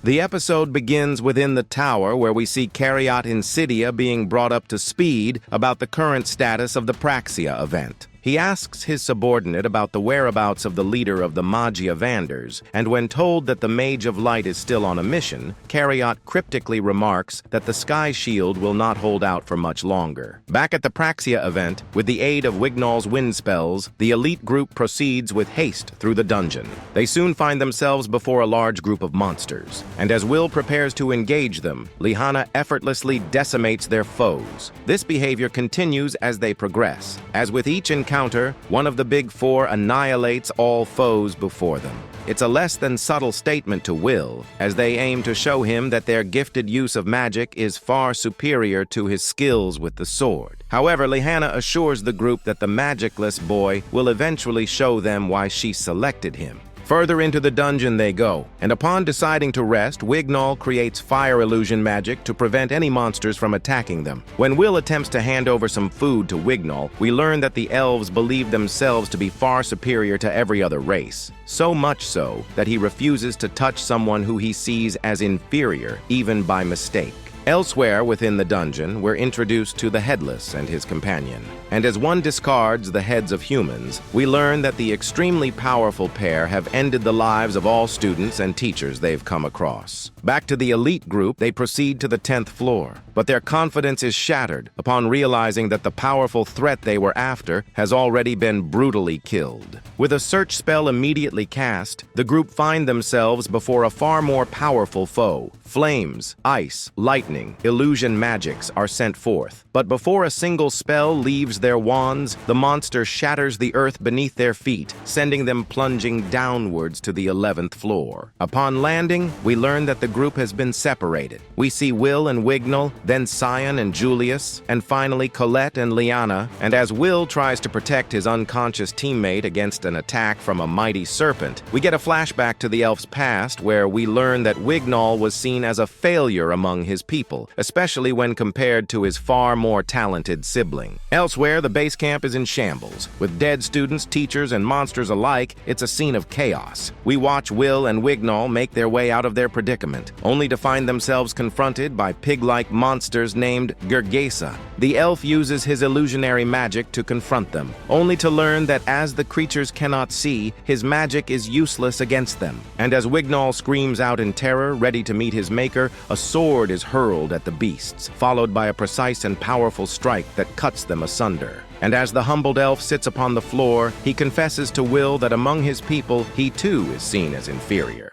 The episode begins within the tower where we see Carriot Insidia being brought up to speed about the current status of the Praxia event. He asks his subordinate about the whereabouts of the leader of the Magia Vanders, and when told that the Mage of Light is still on a mission, Carriot cryptically remarks that the Sky Shield will not hold out for much longer. Back at the Praxia event, with the aid of Wignall's wind spells, the elite group proceeds with haste through the dungeon. They soon find themselves before a large group of monsters, and as Will prepares to engage them, Lihana effortlessly decimates their foes. This behavior continues as they progress. As with each encounter, one of the Big Four annihilates all foes before them. It's a less than subtle statement to Will, as they aim to show him that their gifted use of magic is far superior to his skills with the sword. However, Lihana assures the group that the magicless boy will eventually show them why she selected him. Further into the dungeon they go, and upon deciding to rest, Wignall creates fire illusion magic to prevent any monsters from attacking them. When Will attempts to hand over some food to Wignall, we learn that the elves believe themselves to be far superior to every other race. So much so that he refuses to touch someone who he sees as inferior, even by mistake. Elsewhere within the dungeon, we're introduced to the Headless and his companion. And as one discards the heads of humans, we learn that the extremely powerful pair have ended the lives of all students and teachers they've come across. Back to the elite group, they proceed to the 10th floor, but their confidence is shattered upon realizing that the powerful threat they were after has already been brutally killed. With a search spell immediately cast, the group find themselves before a far more powerful foe. Flames, ice, lightning, illusion magics are sent forth. But before a single spell leaves their wands, the monster shatters the earth beneath their feet, sending them plunging downwards to the 11th floor. Upon landing, we learn that the group has been separated. We see Will and Wignall, then Cyan and Julius, and finally Colette and Liana, and as Will tries to protect his unconscious teammate against an attack from a mighty serpent, we get a flashback to the elf's past where we learn that Wignall was seen as a failure among his people, especially when compared to his far more talented sibling. Elsewhere, the base camp is in shambles. With dead students, teachers, and monsters alike, it's a scene of chaos. We watch Will and Wignall make their way out of their predicament, only to find themselves confronted by pig-like monsters named Gergesa. The elf uses his illusionary magic to confront them, only to learn that as the creatures cannot see, his magic is useless against them. And as Wignall screams out in terror, ready to meet his maker, a sword is hurled at the beasts, followed by a precise and powerful strike that cuts them asunder. And as the humbled elf sits upon the floor, he confesses to Will that among his people, he too is seen as inferior.